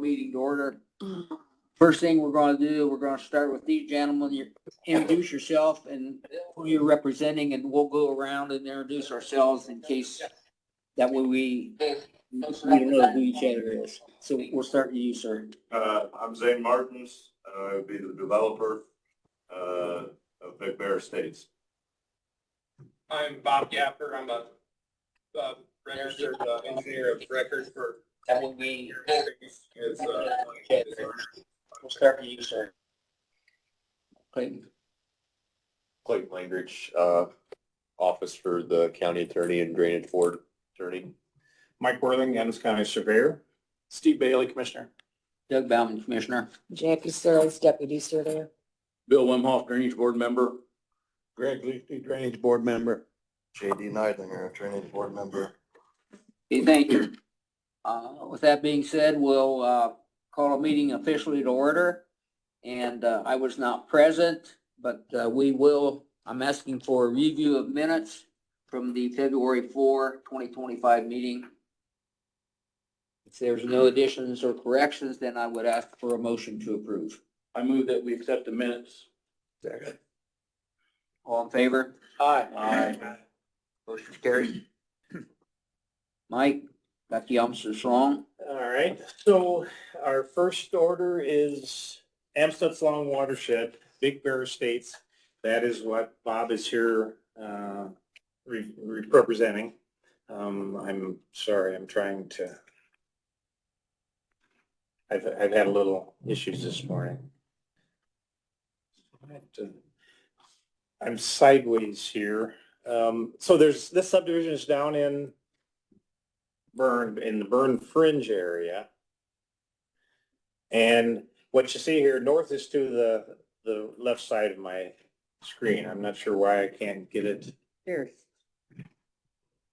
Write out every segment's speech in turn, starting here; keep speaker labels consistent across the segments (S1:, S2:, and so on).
S1: meeting to order. First thing we're gonna do, we're gonna start with these gentlemen. You introduce yourself and who you're representing, and we'll go around and introduce ourselves in case that way we know who each other is. So we'll start with you, sir.
S2: I'm Zane Martins. I would be the developer of Big Bear Estates.
S3: I'm Bob Gapper. I'm a registered engineer of record for.
S1: That way we
S3: Is,
S1: we'll start with you, sir. Clayton.
S4: Clayton Langridge, office for the county attorney and drainage board attorney.
S3: Mike Worthing, Adams County Surveyor. Steve Bailey, Commissioner.
S1: Doug Bauman, Commissioner.
S5: Jackie Searles, Deputy Surveyor.
S6: Bill Wimhoff, Drainage Board Member.
S7: Greg Leafy, Drainage Board Member.
S8: J.D. Neidlinger, Drainage Board Member.
S1: Okay, thank you. With that being said, we'll call a meeting officially to order. And I was not present, but I'm asking for a review of minutes from the February 4, 2025 meeting. If there's no additions or corrections, then I would ask for a motion to approve.
S6: I move that we accept the minutes.
S7: Second.
S1: All in favor?
S6: Aye.
S1: Motion carried. Mike, got the officers wrong.
S3: All right, so our first order is Amstutz Long Watershed, Big Bear Estates. That is what Bob is here representing. I'm sorry, I'm trying to. I've had a little issues this morning. I'm sideways here. So this subdivision is down in the Burn Fringe area. And what you see here, north is to the left side of my screen. I'm not sure why I can't get it.
S5: Here.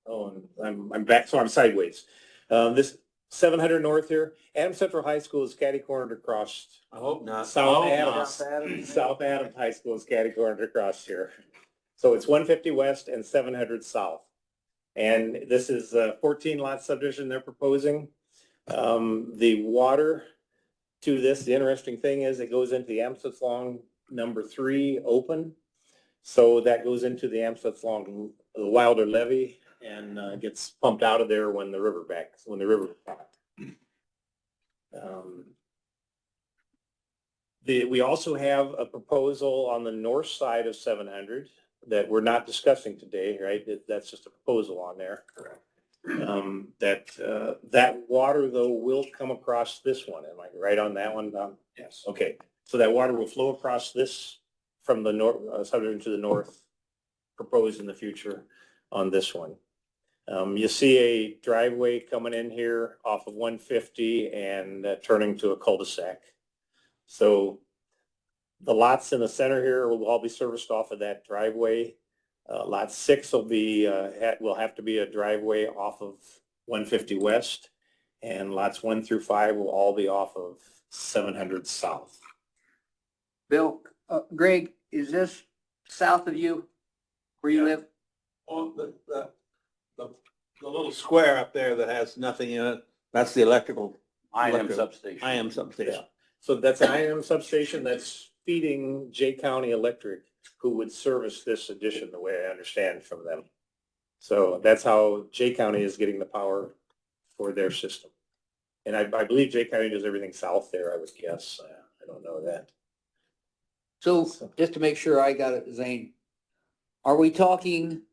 S3: Oh, and I'm back, so I'm sideways. This 700 north here, Adams Central High School is catty-cornered across.
S7: I hope not.
S3: South Adams High School is catty-cornered across here. So it's 150 west and 700 south. And this is a 14 lot subdivision they're proposing. The water to this, the interesting thing is it goes into the Amstutz Long number 3 open. So that goes into the Amstutz Long Wilder levee and gets pumped out of there when the river backs. We also have a proposal on the north side of 700 that we're not discussing today, right? That's just a proposal on there.
S8: Correct.
S3: That water though will come across this one. Am I right on that one, Don?
S8: Yes.
S3: Okay, so that water will flow across this from the north, subdivision to the north, proposed in the future on this one. You see a driveway coming in here off of 150 and turning to a cul-de-sac. So the lots in the center here will all be serviced off of that driveway. Lot 6 will have to be a driveway off of 150 west, and lots 1 through 5 will all be off of 700 south.
S1: Bill, Greg, is this south of you where you live?
S7: Oh, the little square up there that has nothing in it, that's the electrical.
S6: I.M. substation.
S7: I.M. substation.
S3: So that's an I.M. substation that's feeding Jay County Electric, who would service this addition, the way I understand from them. So that's how Jay County is getting the power for their system. And I believe Jay County does everything south there, I would guess. I don't know that.
S1: So just to make sure I got it, Zane, are we talking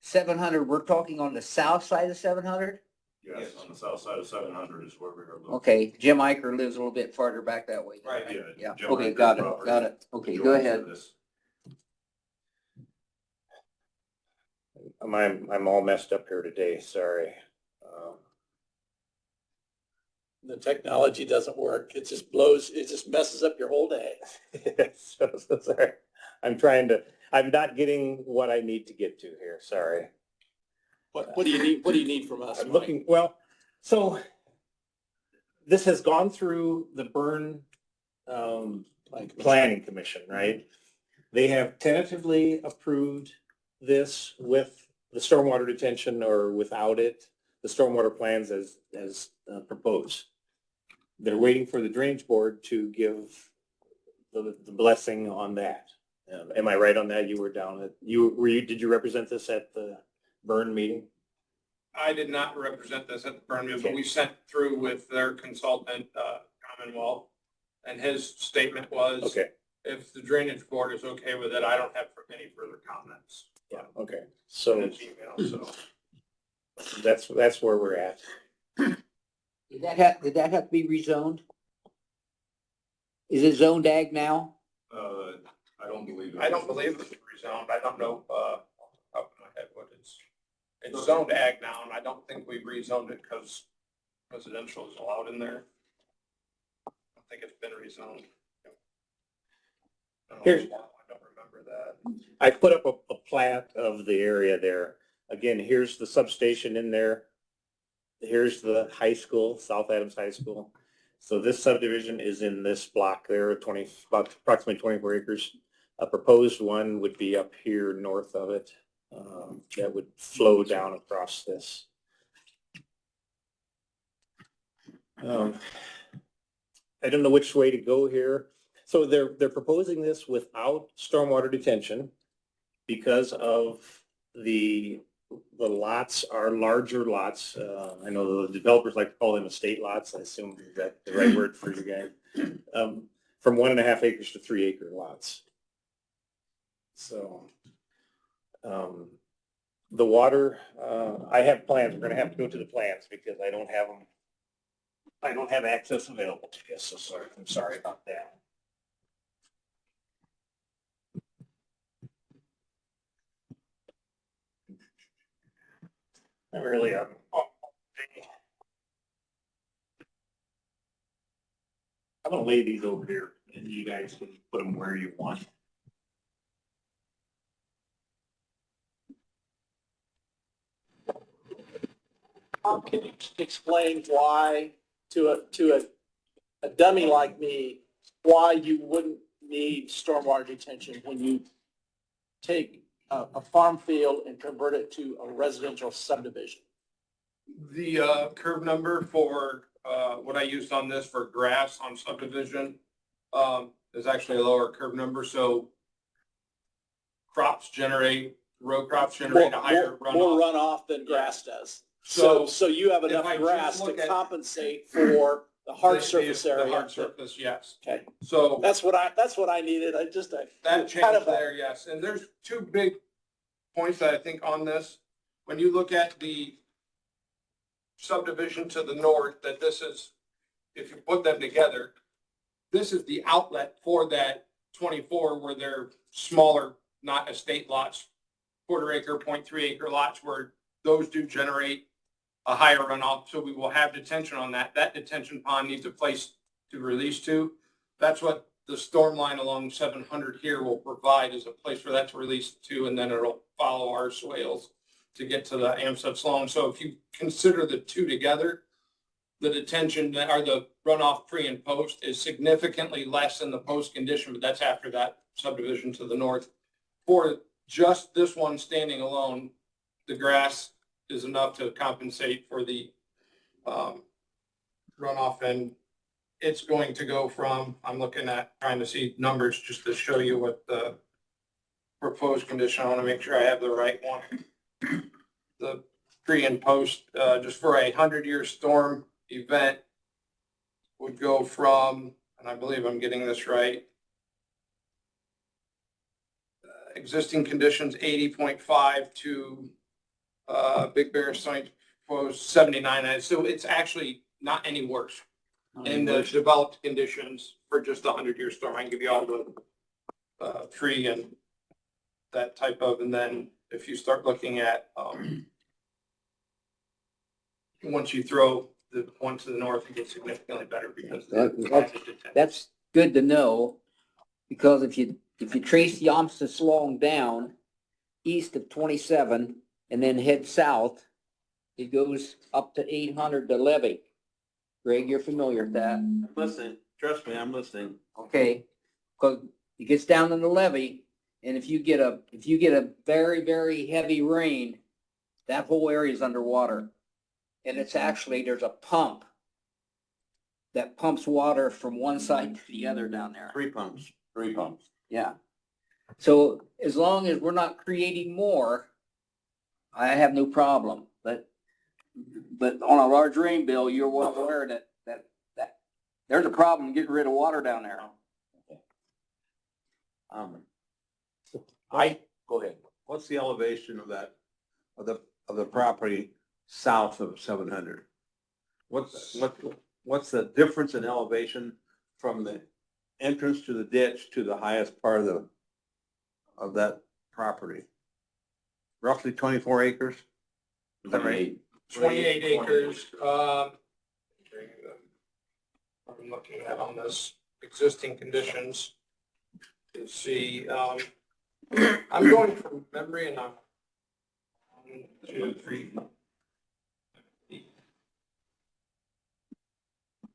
S1: 700? We're talking on the south side of 700?
S2: Yes, on the south side of 700 is where we are looking.
S1: Okay, Jim Iker lives a little bit farther back that way.
S3: Right.
S1: Yeah,
S2: Jim
S1: okay,
S2: Iker's
S1: got
S2: property
S1: it. Okay, go
S2: joins
S1: ahead.
S2: this.
S3: I'm all messed up here today, sorry.
S7: The technology doesn't work. It just messes up your whole day.
S3: So sorry. I'm not getting what I need to get to here, sorry.
S7: What do you need? What do you need from us?
S3: I'm looking, well, so this has gone through the Burn Planning Commission, right? They have tentatively approved this with the stormwater detention or without it, the stormwater plans as proposed. they're waiting for the drainage board to give the blessing on that. Am I right on that? You were down at, did you represent this at the Burn meeting?
S9: I did not represent this at the burn meeting, but we sent through with their consultant, Commonwealth. And his statement was,
S3: Okay,
S9: if the drainage board is okay with it, I don't have any further comments.
S3: yeah, okay.
S9: In
S3: So
S9: his email, so.
S3: that's where we're at.
S1: Did that have to be rezoned? Is it zoned ag now?
S2: I don't believe.
S9: I don't believe it's rezoned. I don't know, off the top of my head what it's zoned ag now, and I don't think we rezoned it because residential is allowed in there. I don't think it's been rezoned.
S3: Here-
S9: I don't remember that.
S3: I put up a plat of the area there. Again, here's the substation in there. Here's the high school, South Adams High School. So this subdivision is in this block there, about approximately 24 acres. A proposed one would be up here north of it. That would flow down across this. I don't know which way to go here. So they're proposing this without stormwater detention because of the lots are larger lots. I know the developers like to call them estate lots. I assume that's the right word for you guys. From 1.5 acres to 3 acre lots. So, the water, I have plans. We're going to have to go to the plans because I don't have them. I don't have access available to this. So sorry. I'm sorry about that. I really am. I'm gonna lay these over here and you guys can put them where you want.
S10: Can you explain why, to a dummy like me, why you wouldn't need stormwater detention when you take a farm field and convert it to a residential subdivision?
S9: The curve number for what I used on this for grass on subdivision is actually a lower curve number, so row crops generate a higher runoff.
S10: More runoff than grass does. So you have
S9: if
S10: enough
S9: I just
S10: grass to
S9: look at
S10: compensate for the hard
S9: The-
S10: surface
S9: the
S10: area.
S9: hard surface, yes.
S10: Okay,
S9: So
S10: that's what I needed.
S9: that
S10: kind
S9: change
S10: of a-
S9: there, yes. And there's two big points that I think on this. When you look at the subdivision to the north, that this is, if you put them together, this is the outlet for that 24 where they're smaller, not estate lots, 1/4 acre, 0.3 acre lots where those do generate a higher runoff. So we will have detention on that. That detention pond needs a place to release to. That's what the storm line along 700 here will provide, is a place for that to release to, and then it'll follow our swales to get to the Amsett Sloan. So if you consider the two together, the detention or the runoff pre and post is significantly less than the post condition, but that's after that subdivision to the north. For just this one standing alone, the grass is enough to compensate for the runoff, and it's going to go from, I'm looking at trying to see numbers just to show you what the proposed condition, I want to make sure I have the right one. The pre and post, just for a 100-year storm event would go from, and I believe I'm getting this right, existing conditions 80.5 to Big Bear site proposed 79. So it's actually not any worse in the developed conditions for just the 100-year storm. I can give you all the tree and that type of, and then if you start looking at once you throw the one to the north, it gets significantly better because
S1: That's good to know, because if you trace the Amstel Sloan down east of 27 and then head south, it goes up to 800 to Levy. Greg, you're familiar with that.
S7: Listen, trust me, I'm listening.
S1: Okay, because it gets down to the levee, and if you get a very, very heavy rain, that whole area is underwater. And it's actually, there's a pump that pumps water from one side to the other down there.
S7: 3 pumps.
S6: 3 pumps.
S1: Yeah. So as long as we're not creating more, I have no problem, but on a large rain bill, you're well aware that there's a problem getting rid of water down there.
S6: Go ahead.
S7: What's the elevation of that, of the property south of 700? What's the difference in elevation from the entrance to the ditch to the highest part of that property? Roughly 24 acres? Is that right?
S9: 28 acres, I'm looking at on this existing conditions to see, I'm going from memory and I'm 1, 2, 3,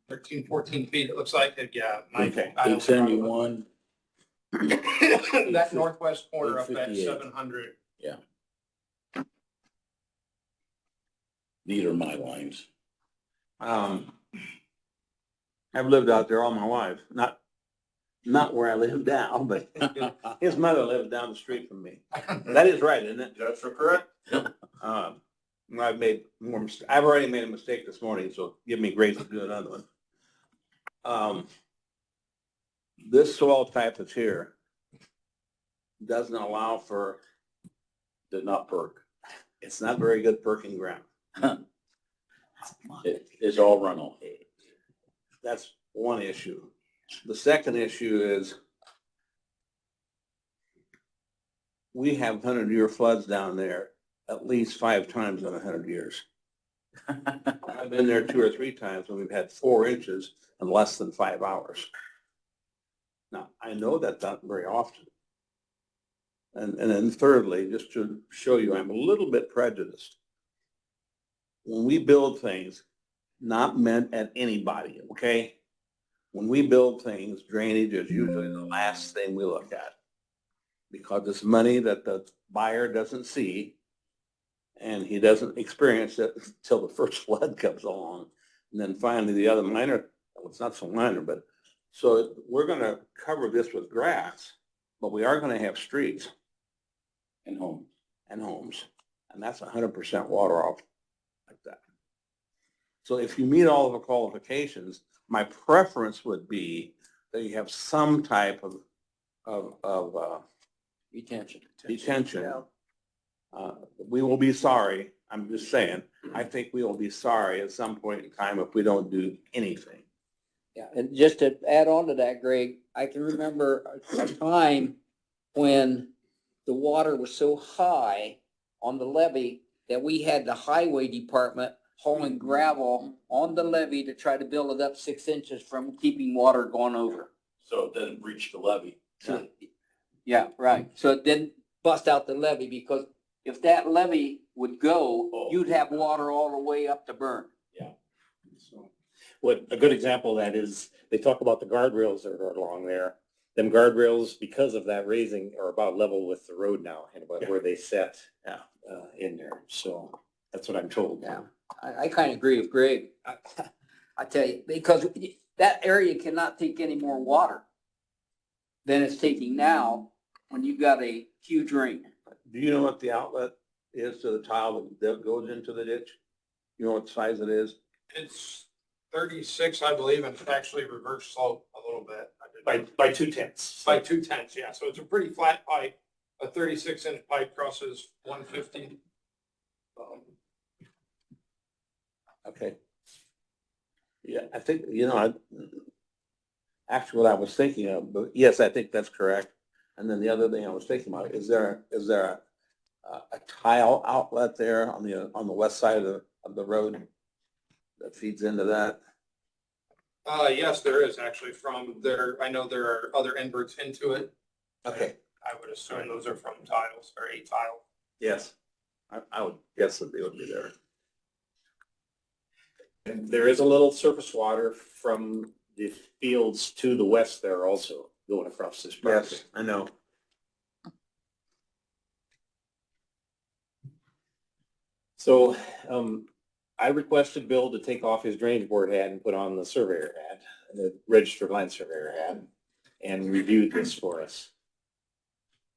S9: 13, 14 feet, it looks like, yeah.
S7: Okay.
S9: I don't know.
S6: 871.
S9: That northwest corner up at
S6: 858.
S9: 700.
S6: These are my lines.
S7: I've lived out there all my life, not where I live now, but his mother lives down the street from me. That is right, isn't it?
S2: That's correct.
S7: I've made more, I've already made a mistake this morning, so give me grace to do another one. This soil type that's here doesn't allow for,
S6: Did not perk.
S7: it's not very good perking ground.
S6: It's all runoff.
S7: That's one issue. The second issue is we have 100-year floods down there at least 5 times in 100 years. I've been there 2 or 3 times when we've had 4 inches in less than 5 hours. Now, I know that's not very often. And then thirdly, just to show you, I'm a little bit prejudiced. When we build things, not meant at anybody, okay? When we build things, drainage is usually the last thing we look at because it's money that the buyer doesn't see and he doesn't experience it until the first flood comes along. And then finally the other minor, well, it's not so minor, but so we're going to cover this with grass, but we are going to have streets
S6: And home.
S7: and homes. And that's 100% water off like that. So if you meet all of the qualifications, my preference would be that you have some type of
S1: Retention.
S7: detention. We will be sorry, I'm just saying, I think we will be sorry at some point in time if we don't do anything.
S1: Yeah, and just to add on to that, Greg, I can remember a time when the water was so high on the levee that we had the highway department hauling gravel on the levee to try to build it up 6 inches from keeping water going over.
S6: So it doesn't breach the levee.
S1: So, yeah, right. So it didn't bust out the levee because if that levee would go, you'd have water all the way up to Burn.
S3: So, what a good example of that is they talk about the guardrails that are along there. Them guardrails, because of that raising, are about level with the road now and about where they set in there. So that's what I'm told.
S1: Yeah, I kind of agree with Greg. I tell you, because that area cannot take any more water than it's taking now when you've got a huge rain.
S7: Do you know what the outlet is to the tile that goes into the ditch? You know what size it is?
S9: It's 36, I believe, and it's actually reverse slope a little bit.
S3: By 2/10.
S9: By 2/10, yeah. So it's a pretty flat pipe. A 36-inch pipe crosses 150.
S7: Okay. Yeah, I think, actually what I was thinking of, but yes, I think that's correct. And then the other thing I was thinking about, is there a tile outlet there on the west side of the road that feeds into that?
S9: Yes, there is actually from there. I know there are other inverts into it.
S7: Okay.
S9: I would assume those are from tiles or a tile.
S7: Yes. I would guess that they would be there.
S3: And there is a little surface water from the fields to the west there also going across this property.
S7: Yes, I know.
S3: So, I requested Bill to take off his drainage board hat and put on the surveyor hat, the registered land surveyor hat, and reviewed this for us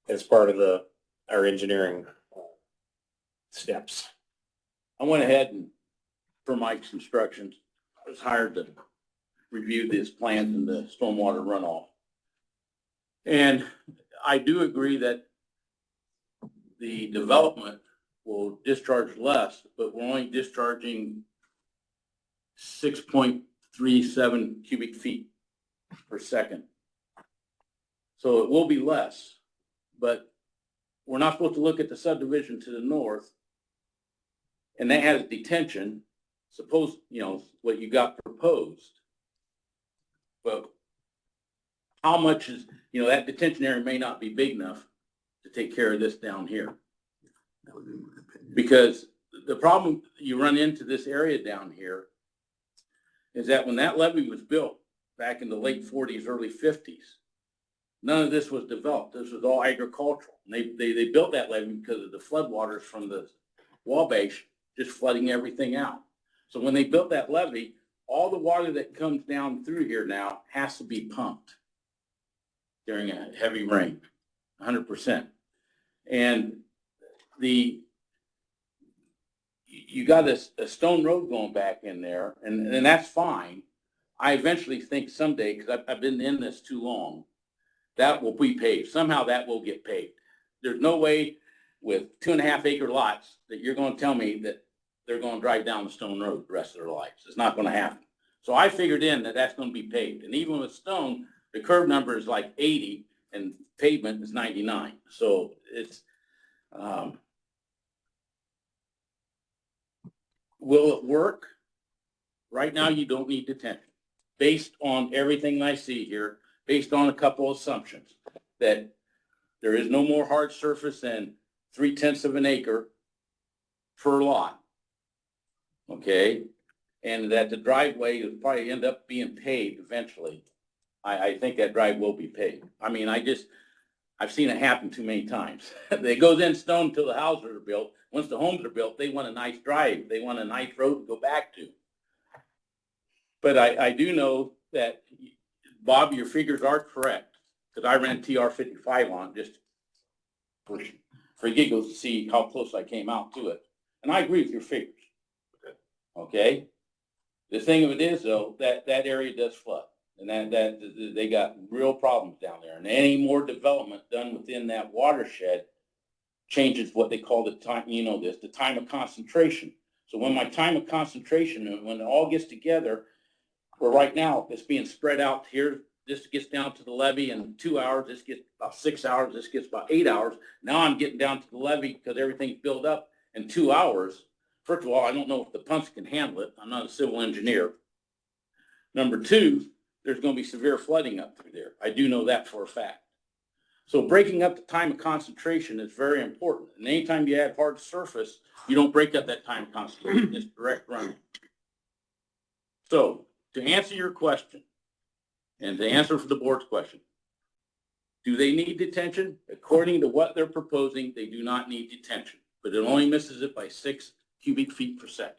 S3: as part of our engineering steps.
S6: I went ahead and, for Mike's instructions, I was hired to review this plant and the stormwater runoff. And I do agree that the development will discharge less, but we're only discharging 6.37 cubic feet per second. So it will be less, but we're not supposed to look at the subdivision to the north. And that has detention, suppose, what you got proposed. But how much is, that detention area may not be big enough to take care of this down here. Because the problem you run into this area down here is that when that levee was built back in the late 40s, early 50s, none of this was developed. This was all agricultural. And they built that levee because of the floodwaters from the Wabash just flooding everything out. So when they built that levee, all the water that comes down through here now has to be pumped during a heavy rain, 100%. And you got a stone road going back in there, and that's fine. I eventually think someday, because I've been in this too long, that will be paved. Somehow that will get paved. There's no way with 2.5 acre lots that you're going to tell me that they're going to drive down the stone road the rest of their lives. It's not going to happen. So I figured in that that's going to be paved. And even with stone, the curb number is like 80 and pavement is 99. So it's, will it work? Right now, you don't need detention. Based on everything I see here, based on a couple of assumptions, that there is no more hard surface than 0.3 of an acre per lot. Okay, and that the driveway will probably end up being paved eventually. I think that drive will be paved. I mean, I've seen it happen too many times. It goes in stone until the houses are built. Once the homes are built, they want a nice drive. They want a nice road to go back to. But I do know that, Bob, your figures are correct, because I ran TR55 on just for giggles to see how close I came out to it. And I agree with your figures. Okay? The thing of it is, though, that area does flood. And that they got real problems down there. And any more development done within that watershed changes what they call the time, the time of concentration. So when my time of concentration, and when it all gets together, where right now it's being spread out here, this gets down to the levee in 2 hours, this gets about 6 hours, this gets about 8 hours. Now I'm getting down to the levee because everything's built up in 2 hours. First of all, I don't know if the pumps can handle it. I'm not a civil engineer. Number two, there's going to be severe flooding up through there. I do know that for a fact. So breaking up the time of concentration is very important. And anytime you add hard surface, you don't break up that time of concentration. It's direct running. So to answer your question, and to answer for the board's question, do they need detention? According to what they're proposing, they do not need detention, but it only misses it by 6 cubic feet per second.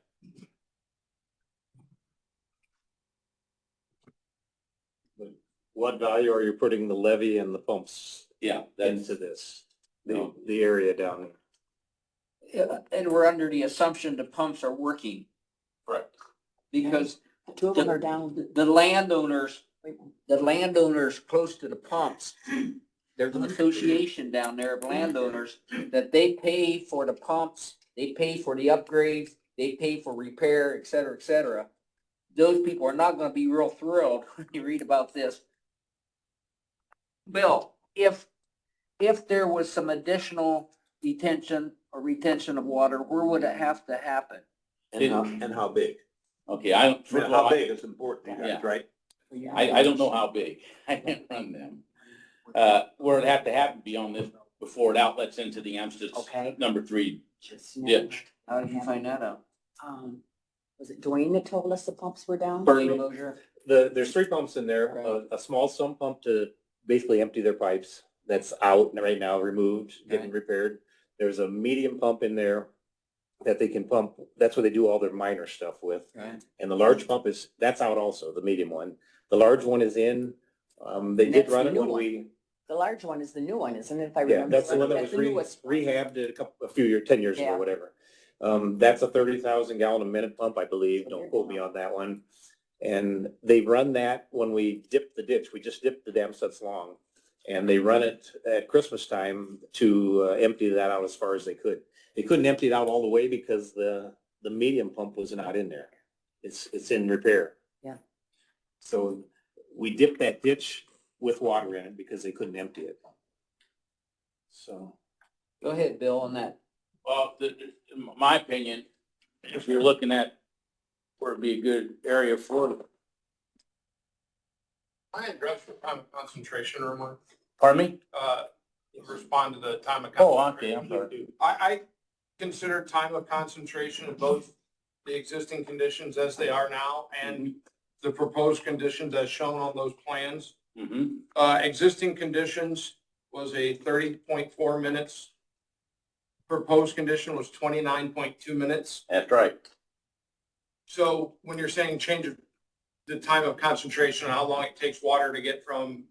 S3: What value are you putting the levee and the pumps
S6: Yeah, that's
S3: into this, the area down there?
S1: And we're under the assumption the pumps are working.
S6: correct.
S1: Because
S5: Two of them are down.
S1: the landowners close to the pumps, there's an association down there of landowners that they pay for the pumps, they pay for the upgrades, they pay for repair, et cetera, et cetera. Those people are not gonna be real thrilled when you read about this. Bill, if there was some additional detention or retention of water, where would it have to happen?
S7: And how big?
S6: Okay, I don't, first of all,
S7: How big is important to you guys,
S6: Yeah.
S7: right?
S6: I don't know how big. I didn't run them. Where it'd have to happen beyond this before it outlets into the Amsterd's
S5: Okay.
S6: number 3
S5: Just
S6: ditch.
S1: How did you find that out?
S5: Was it Dwayne that told us the pumps were down?
S1: Burn closure?
S3: There's 3 pumps in there, a small sump pump to basically empty their pipes. That's out right now, removed, getting repaired. There's a medium pump in there that they can pump. That's what they do all their minor stuff with.
S1: Right.
S3: And the large pump that's out also, the medium one. The large one is in. They
S5: And
S3: did
S5: that's
S3: run
S5: the
S3: it
S5: new
S3: when
S5: one.
S3: we,
S5: The large one is the new one, isn't it? If I
S3: yeah,
S5: remember.
S3: that's the one that was
S5: correctly? That's the newest one.
S3: rehabbed a few years, 10 years ago,
S5: Yeah.
S3: whatever. That's a 30,000 gallon a minute pump, I believe. Don't quote me on that one. And they run that when we dip the ditch. We just dipped the dam sets long. And they run it at Christmas time to empty that out as far as they could. They couldn't empty it out all the way because the medium pump was not in there. It's in repair.
S5: Yeah.
S3: So we dipped that ditch with water in it because they couldn't empty it. So.
S1: Go ahead, Bill, on that.
S6: Well, in my opinion, if you're looking at where it'd be a good area for it.
S9: I address the time of concentration remark,
S6: Pardon me?
S9: respond to the time of
S6: Oh,
S9: concentration.
S6: okay, I'm sorry.
S9: I consider time of concentration of both the existing conditions as they are now and the proposed conditions as shown on those plans.
S6: Mm-hmm.
S9: Existing conditions was a 30.4 minutes. Proposed condition was 29.2 minutes.
S6: That's right.
S9: So when you're saying change of the time of concentration, how long it takes water to get from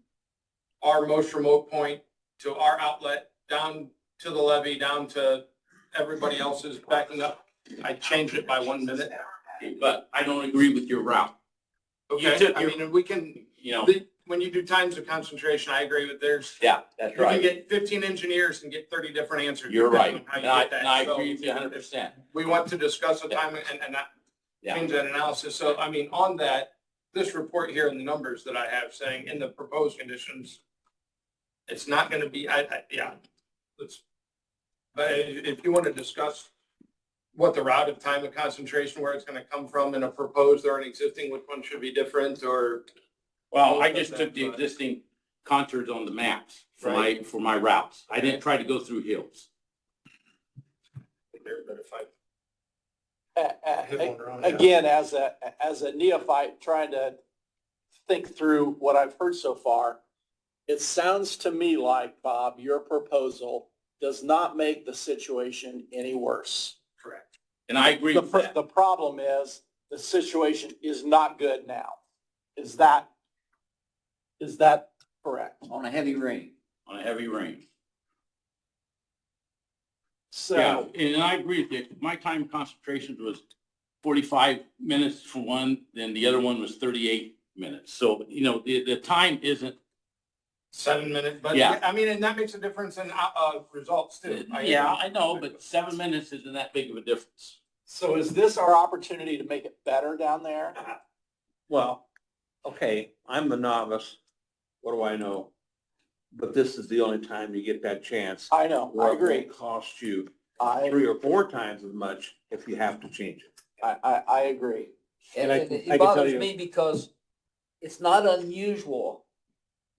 S9: our most remote point to our outlet, down to the levee, down to everybody else's backing up, I changed it by 1 minute.
S6: But I don't agree with your route. You
S9: Okay,
S6: took
S9: I
S6: your-
S9: mean, and we can,
S6: You know,
S9: when you do times of concentration, I agree with theirs.
S6: yeah, that's
S9: You can
S6: right.
S9: get 15 engineers and get 30 different answers.
S6: You're right.
S9: depending on
S6: And
S9: how
S6: I,
S9: you get
S6: and I
S9: that.
S6: agree with you
S9: So
S6: 100%.
S9: we want to discuss the time and not
S6: Yeah.
S9: change that analysis. So, I mean, on that, this report here and the numbers that I have saying in the proposed conditions, it's not gonna be, yeah, let's, but if you want to discuss what the route of time of concentration, where it's gonna come from in a proposed or an existing, which one should be different or?
S6: Well, I just took the existing contours on the maps for my routes. I didn't try to go through hills.
S9: But if I-
S10: Again, as a neophyte trying to think through what I've heard so far, it sounds to me like, Bob, your proposal does not make the situation any worse.
S9: Correct.
S6: And I agree with that.
S10: The problem is the situation is not good now. Is that correct?
S1: On a heavy rain.
S6: On a heavy rain.
S10: So,
S6: Yeah, and I agree with you. My time concentration was 45 minutes for one, then the other one was 38 minutes. So, you know, the time isn't,
S9: 7 minutes, but
S6: Yeah.
S9: I mean, and that makes a difference in, results too.
S6: yeah, I know, but 7 minutes isn't that big of a difference.
S10: so is this our opportunity to make it better down there?
S7: Well, okay, I'm the novice. What do I know? But this is the only time you get that chance.
S10: I know, I agree.
S7: It costs you
S10: I
S7: 3 or 4 times as much if you have to change it.
S10: I agree.
S1: And
S3: I
S1: it
S3: can
S1: it
S3: tell
S1: bothers
S3: you-
S1: me because it's not unusual.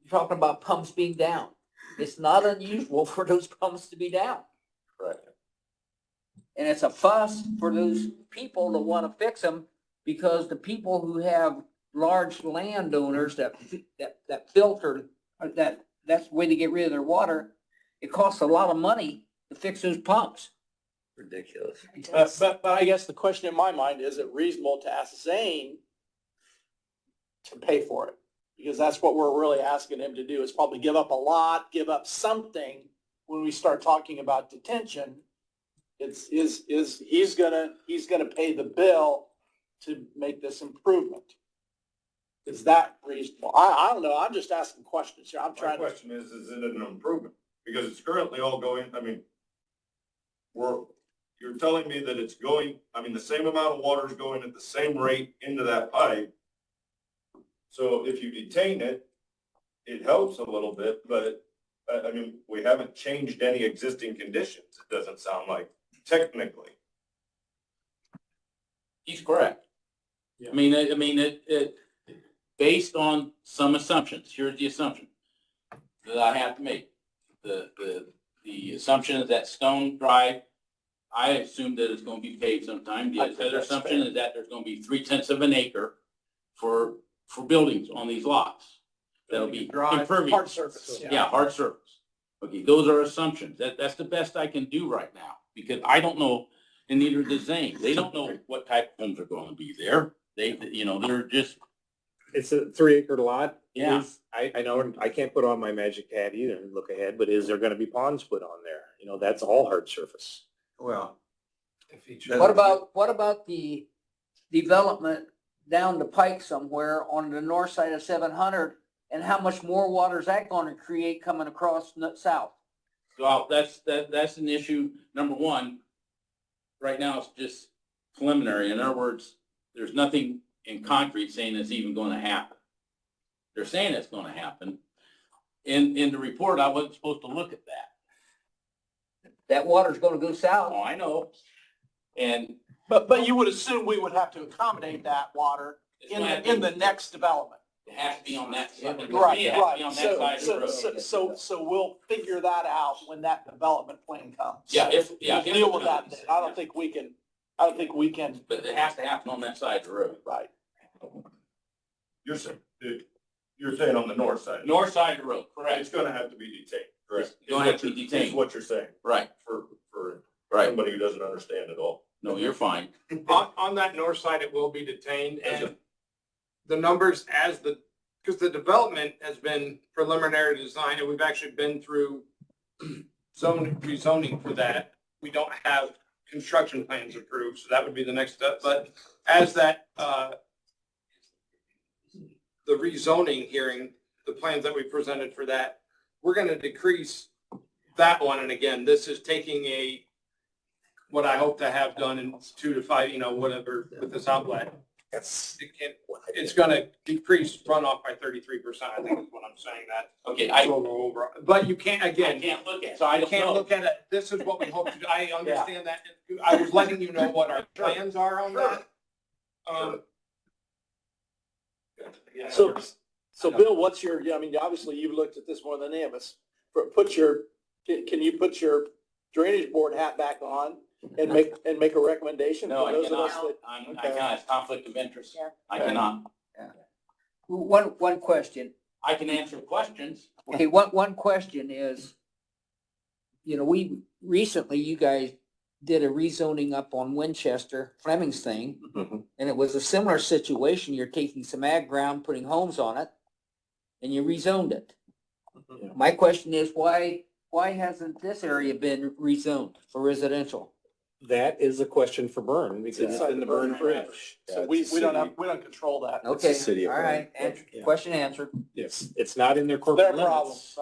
S1: You're talking about pumps being down. It's not unusual for those pumps to be down.
S3: Right.
S1: And it's a fuss for those people that want to fix them because the people who have large landowners that filter, that's the way to get rid of their water. It costs a lot of money to fix those pumps.
S7: Ridiculous.
S10: But I guess the question in my mind, is it reasonable to ask Zane to pay for it? Because that's what we're really asking him to do, is probably give up a lot, give up something when we start talking about detention. He's gonna pay the bill to make this improvement. Is that reasonable? I don't know. I'm just asking questions here. I'm
S2: My
S10: trying to.
S2: question is it an improvement? Because it's currently all going, I mean, you're telling me that it's going, I mean, the same amount of water is going at the same rate into that pipe. So if you detain it, it helps a little bit, but I mean, we haven't changed any existing conditions. It doesn't sound like technically.
S6: He's correct. I mean, it, based on some assumptions, here's the assumption that I have to make. The assumption is that Stone Drive, I assume that it's going to be paved sometime. The
S10: I think
S6: other
S10: that's
S6: assumption
S10: fair.
S6: is that there's going to be 3/10 of an acre for buildings on these lots. That'll be impervious.
S10: Hard surface.
S6: Yeah, hard surface. Okay, those are assumptions. That's the best I can do right now, because I don't know and neither does Zane. They don't know what type of homes are going to be there. They, you know, they're just,
S3: It's a 3-acre lot.
S6: Yeah.
S3: I know, I can't put on my magic pad either and look ahead, but is there gonna be ponds put on there? You know, that's all hard surface.
S7: Well.
S1: What about the development down the pike somewhere on the north side of 700? And how much more water is that gonna create coming across south?
S6: well, that's an issue. Number one, right now it's just preliminary. In other words, there's nothing in concrete saying it's even going to happen. They're saying it's going to happen. In the report, I wasn't supposed to look at that.
S1: That water's gonna go south.
S6: Oh, I know. And
S10: But you would assume we would have to accommodate that water
S6: it's
S10: in
S6: gonna
S10: the next development.
S6: it has to be on that side. It
S10: Right,
S6: has to be
S10: right.
S6: on that side of the road.
S10: So we'll figure that out when that development plan comes.
S6: Yeah,
S10: We'll deal with that then. I don't think we can,
S6: But it has to happen on that side of the road.
S10: right.
S2: You're saying on the north side.
S6: North side of the road,
S2: It's
S6: correct.
S2: gonna have to be detained, correct?
S6: It's gonna have to be
S2: Is
S6: detained.
S2: what you're saying,
S6: Right,
S2: for
S6: right.
S2: somebody who doesn't understand at all.
S6: No, you're fine.
S9: On that north side, it will be detained, and the numbers because the development has been preliminary design, and we've actually been through rezoning for that. We don't have construction plans approved, so that would be the next step, but as that, the rezoning hearing, the plans that we presented for that, we're gonna decrease that one, and again, this is taking what I hope to have done in 2 to 5, whatever, with this outlet. It's gonna decrease runoff by 33%, I think is what I'm saying, that.
S6: Okay,
S9: But you can't,
S6: I
S9: again,
S6: can't look at it, so I
S9: you
S6: don't
S9: can't
S6: know.
S9: look at it, this is what we hope to do, I understand that, I was letting you know what our plans are on that.
S2: Yeah.
S10: So Bill, what's your, I mean, obviously you've looked at this more than any of us. Can you put your drainage board hat back on and make a recommendation?
S6: No,
S10: for
S6: I
S10: those of us
S6: cannot. I
S10: Okay.
S6: cannot. It's conflict of interest.
S5: Yeah.
S6: I cannot.
S1: One question.
S6: I can answer questions.
S1: Okay, one question is, recently you guys did a rezoning up on Winchester, Fleming's thing,
S3: Mhm.
S1: and it was a similar situation. You're taking some ag ground, putting homes on it, and you rezoned it.
S3: Yeah.
S1: My question is, why hasn't this area been rezoned for residential?
S3: That is a question for Byrne because it's
S10: Inside
S3: in the
S10: the Byrne
S3: Byrne
S10: Bridge.
S3: Bridge.
S10: So
S4: Yeah,
S10: we
S4: it's a
S10: don't
S4: city.
S10: we don't control that.
S1: Okay,
S4: city of
S1: all right,
S3: Yeah.
S1: question answered.
S3: Yes, it's not in their
S10: Their
S3: corporate
S10: problem.
S3: limits.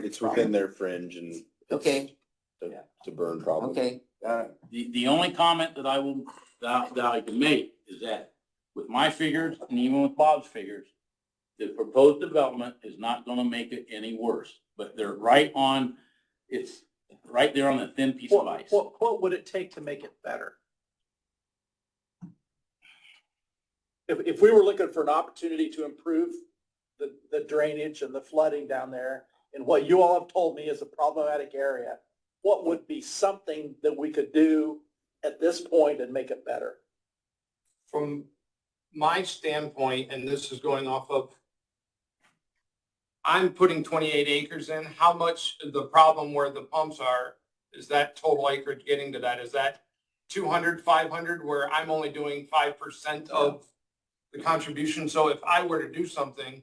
S4: It's within their fringe and it's
S1: Okay,
S4: a burn problem.
S1: okay,
S6: The only comment that that I can make is that with my figures and even with Bob's figures, the proposed development is not gonna make it any worse, but they're it's right there on the thin piece of ice.
S10: What would it take to make it better? If we were looking for an opportunity to improve the drainage and the flooding down there and what you all have told me is a problematic area, what would be something that we could do at this point and make it better?
S9: From my standpoint, and this is going off of, I'm putting 28 acres in. How much of the problem where the pumps are, is that total acreage getting to that? Is that 200, 500, where I'm only doing 5% of the contribution? So if I were to do something,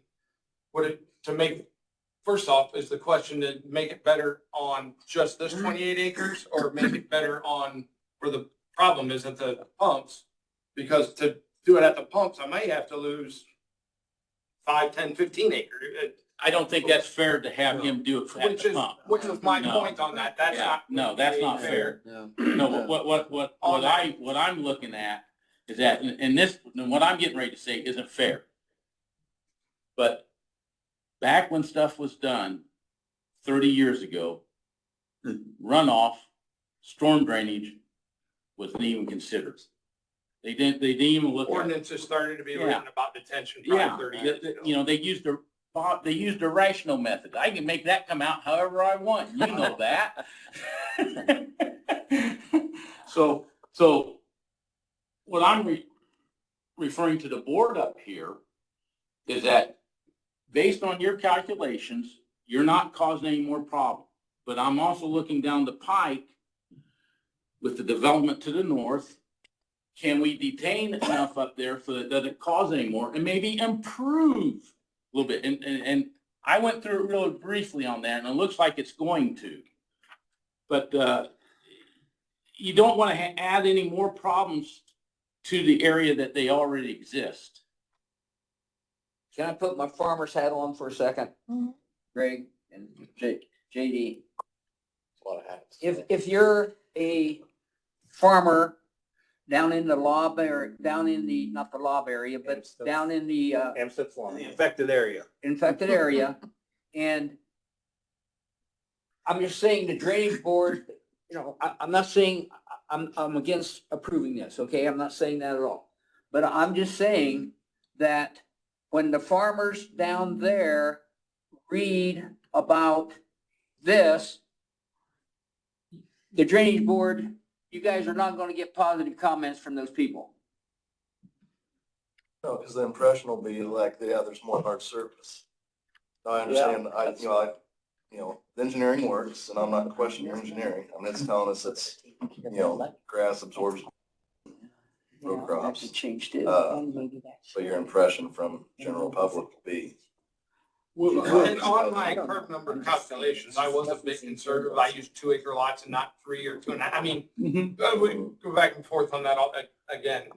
S9: first off, is the question to make it better on just this 28 acres or make it better on where the problem is at the pumps? Because to do it at the pumps, I may have to lose 5, 10, 15 acres.
S6: I don't think that's fair to have him do it at the pump.
S9: Which was my
S6: No.
S9: point on that. That's
S6: Yeah,
S9: not.
S6: no, that's not fair.
S1: no.
S6: No, what I'm looking at is that, and what I'm getting ready to say isn't fair. But back when stuff was done 30 years ago, runoff, storm drainage wasn't even considered. They didn't even look at it.
S9: Ordinances started to be
S6: Yeah.
S9: written about detention
S6: Yeah,
S9: probably 30 years ago.
S6: they used a rational method. I can make that come out however I want. You know that. So what I'm referring to the board up here is that based on your calculations, you're not causing any more problem. But I'm also looking down the pike with the development to the north, can we detain enough up there so that it doesn't cause any more and maybe improve a little bit? And I went through it really briefly on that, and it looks like it's going to. But you don't want to add any more problems to the area that they already exist.
S1: Can I put my farmer's hat on for a second?
S5: Mhm.
S1: Greg and JD,
S4: A lot of hats.
S1: if you're a farmer down in the lob area, down in the, not the lob area, but down in the
S3: Amsterd's lawn.
S7: The affected area.
S1: infected area, and I'm just saying the drainage board, I'm not saying, I'm against approving this, okay? I'm not saying that at all. But I'm just saying that when the farmers down there read about this, the drainage board, you guys are not gonna get positive comments from those people.
S8: No, because the impression will be like, yeah, there's more hard surface. Now, I understand, the engineering works, and I'm not questioning your engineering. I mean, it's telling us it's, grass absorbs row crops.
S1: Changed it.
S5: And maybe that's.
S8: So your impression from general public will be,
S9: And on my curve number calculations, I was a bit conservative. I used 2 acre lots and not 3 or 2.5. I mean, we go back and forth on that again.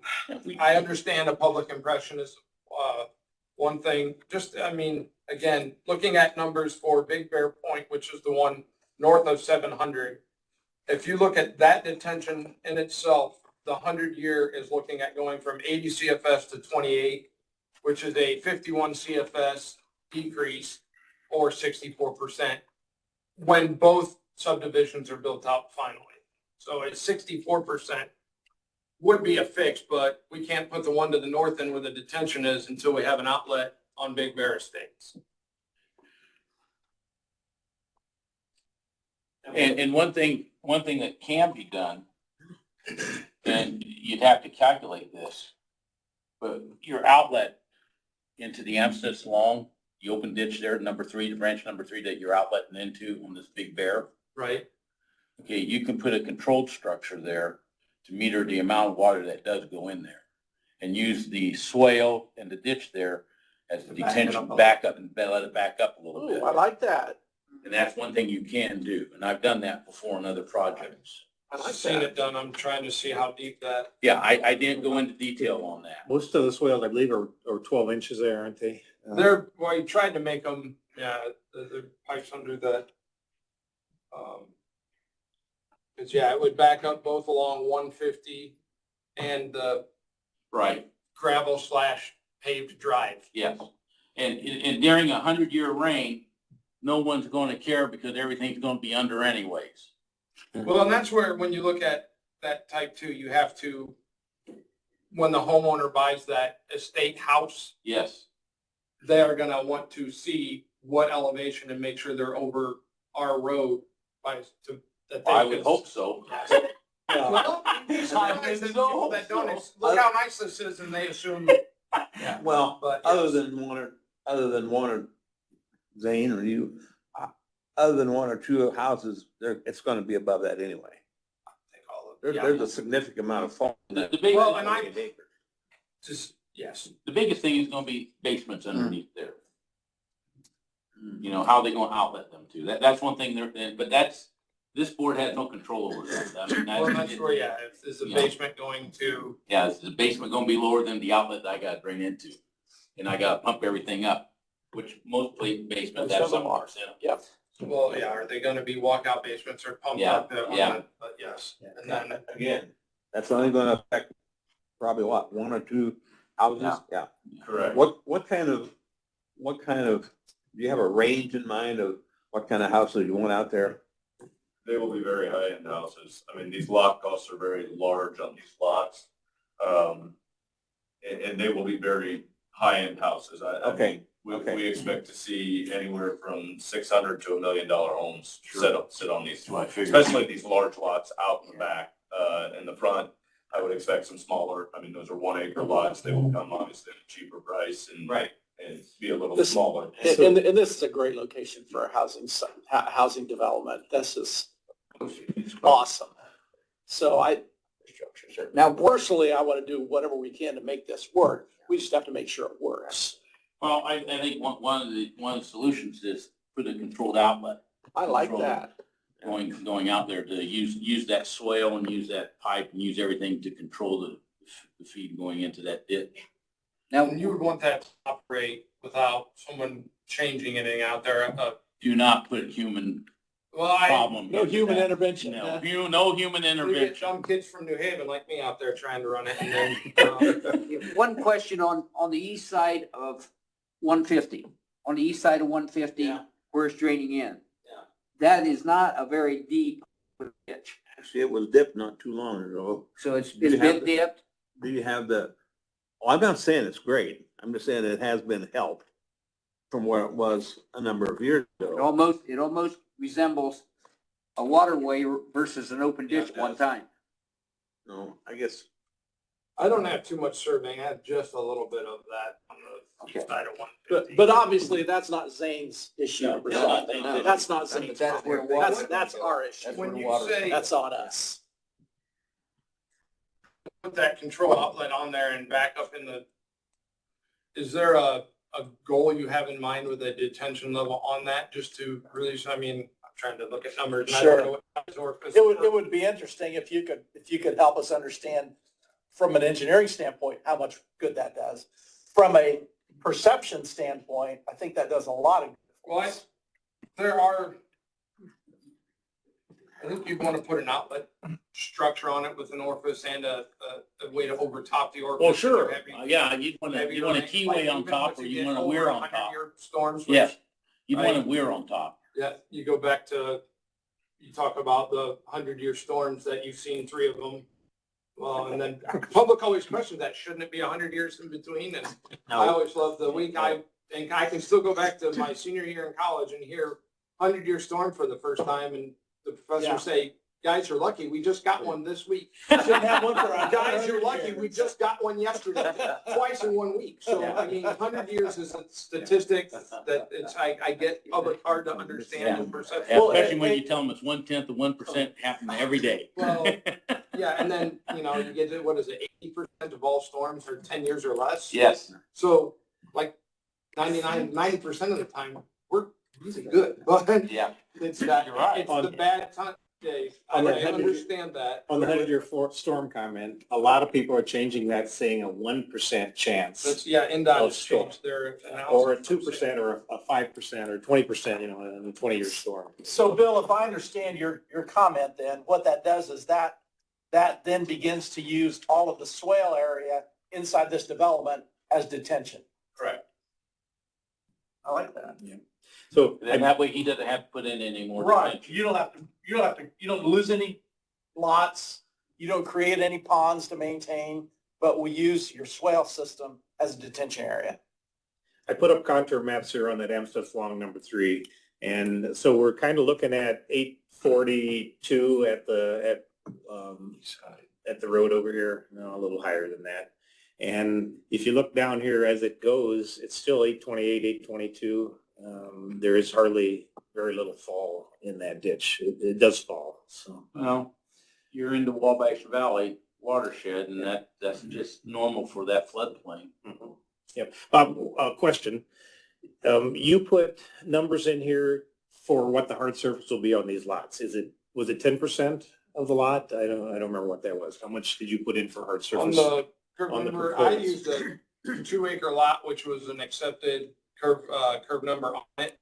S9: I understand a public impression is one thing. Again, looking at numbers for Big Bear Point, which is the one north of 700, if you look at that detention in itself, the 100-year is looking at going from 80 CFS to 28, which is a 51 CFS decrease or 64% when both subdivisions are built out finally. So it's 64% would be a fix, but we can't put the one to the north end where the detention is until we have an outlet on Big Bear Estates.
S6: And one thing that can be done, and you'd have to calculate this, but your outlet into the Amsterd's Long, the open ditch there, number 3, the branch number 3 that you're outletting into on this Big Bear.
S9: Right.
S6: Okay, you can put a controlled structure there to meter the amount of water that does go in there, and use the swale and the ditch there as the detention backup and let it back up a little bit.
S10: Ooh, I like that.
S6: And that's one thing you can do, and I've done that before in other projects.
S9: I've seen it done. I'm trying to see how deep that.
S6: Yeah, I didn't go into detail on that.
S3: Most of the swales, I believe, are 12 inches there, aren't they?
S9: You tried to make them, the pipes under that. It would back up both along 150 and the
S6: Right,
S9: gravel / paved drive.
S6: yes. And during a 100-year rain, no one's going to care because everything's going to be under anyways.
S9: Well, and that's where, when you look at that type 2, you have to, when the homeowner buys that estate house,
S6: Yes,
S9: they are gonna want to see what elevation and make sure they're over our road
S6: I would hope so.
S9: Well, these highways, and people that don't, look how nice this is, and they assume,
S7: Well,
S9: but.
S7: other than one or Zane or you, other than 1 or 2 houses, it's gonna be above that anyway. There's a significant amount of fall.
S6: The big,
S9: Well, and yes.
S6: the biggest thing is going to be basements underneath there. You know, how they going to outlet them to. That's one thing but this board has no control over that. I mean,
S9: Well, that's where, is the basement going to,
S6: is the basement going to be lower than the outlet that I got to bring into? And I got to pump everything up, which most basements have some parts in them.
S10: Yep.
S9: well, are they gonna be walkout basements or pumped
S6: Yeah,
S9: up?
S6: yeah.
S9: But yes, and then,
S7: Again, that's only gonna affect probably 1 or 2 houses, yeah.
S2: correct.
S7: What kind of, do you have a range in mind of what kind of houses you want out there?
S2: They will be very high-end houses. I mean, these lot costs are very large on these lots. And they will be very high-end houses.
S7: Okay.
S2: We expect to see anywhere from $600,000 to $1 million homes sit on these, especially these large lots out in the back. In the front, I would expect some smaller, those are 1 acre lots. They will come obviously at a cheaper price and be a little smaller.
S10: And this is a great location for a housing development. This is awesome. So now personally, I want to do whatever we can to make this work. We just have to make sure it works.
S6: Well, I think one of the solutions is put a controlled outlet.
S10: I like
S6: Control.
S10: that.
S6: Going out there to use that swale and use that pipe and use everything to control the feed going into that ditch.
S1: Now,
S9: And you would want that to operate without someone changing anything out there.
S6: Do not put human
S9: Well,
S6: problem.
S10: No
S6: into
S10: human
S6: that.
S10: intervention.
S6: No, no human
S9: you get
S6: intervention.
S9: some kids from New Haven like me out there trying to run it and then,
S1: one question on the east side of 150, on the east side of 150,
S10: Yeah.
S1: where it's draining in.
S10: Yeah.
S1: That is not a very deep ditch.
S7: Actually, it was dipped not too long ago.
S1: So it's
S7: You have
S1: been
S7: the-
S1: dipped.
S7: Do you have the, well, I'm not saying it's great. I'm just saying it has been helped from where it was a number of years ago.
S1: It almost resembles a waterway versus an open ditch one time.
S7: No, I guess,
S9: I don't have too much surveying. I have just a little bit of that on the
S1: Okay.
S9: side of 150.
S10: But obviously, that's not Zane's issue.
S6: No,
S10: That's not Zane's
S1: That's where
S10: problem.
S1: water-
S10: That's our issue.
S9: When you say
S10: That's on us.
S9: put that control outlet on there and back up in the, is there a goal you have in mind with a detention level on that, just to release? I mean, I'm trying to look at numbers. And I don't know what size orifice-
S10: It would be interesting if you could help us understand from an engineering standpoint, how much good that does. From a perception standpoint, I think that does a lot of good.
S9: Well, there are, I think you'd want to put an outlet structure on it with an orifice and a way to overtop the orifice.
S6: Well, sure.
S9: Heavy-
S6: Yeah, you'd want
S9: heavy
S6: a
S9: rain,
S6: keyway
S9: like
S6: on
S9: even
S6: top
S9: once
S6: or
S9: you
S6: you
S9: get
S6: want a
S9: over
S6: weir on top.
S9: 100-year storms. which-
S6: Yes, you'd want a
S9: Right.
S6: weir on top.
S9: Yeah, you go back to, you talk about the 100-year storms that you've seen 3 of them. Well, and then public always questions that, shouldn't it be 100 years in between? And I always love the week and I can still go back to my senior year in college and hear 100-year storm for the first time. And the professor
S10: Yeah.
S9: say, guys, you're lucky. We just got one this week.
S10: Shouldn't have one for our
S9: Guys, you're lucky. We just got one yesterday, twice in 1 week. So, I mean, 100 years is a statistic that it's, I get public hard to understand the perception.
S10: Well,
S6: Especially when you tell them it's 1/10 of 1% happening every day.
S9: Well, yeah, and then, you get to, what is it, 80% of all storms are 10 years or less?
S6: Yes.
S9: So, like, 90% of the time, we're really good, but
S6: Yeah.
S9: it's that,
S6: You're right.
S9: it's the bad time days. I
S3: On the-
S9: understand that.
S3: On the 100-year storm comment, a lot of people are changing that, saying a 1% chance.
S9: That's, yeah, NDOT
S3: Oh,
S9: has changed their analysis.
S3: Or a 2% or a 5% or 20%, in a 20-year storm.
S10: So Bill, if I understand your comment then, what that does is that then begins to use all of the swale area inside this development as detention.
S9: Correct.
S10: I like that.
S3: So
S6: And that way he doesn't have to put in any more.
S10: Right,
S6: detention.
S10: you don't lose any lots, you don't create any ponds to maintain, but we use your swale system as a detention area.
S3: I put up contour maps here on that Amstutz Long number 3. And so we're kind of looking at 842 at the road over here, no, a little higher than that. And if you look down here as it goes, it's still 828, 822. There is hardly very little fall in that ditch. It does fall, so.
S6: Well, you're into Wabash Valley watershed and that's just normal for that floodplain.
S3: Mhm. Yep. Question. You put numbers in here for what the hard surface will be on these lots. Was it 10% of the lot? I don't remember what that was. How much did you put in for hard
S9: On
S3: surface?
S9: the curve
S3: on the
S9: number, I
S3: proposed.
S9: used a 2-acre lot, which was an accepted curve number on it.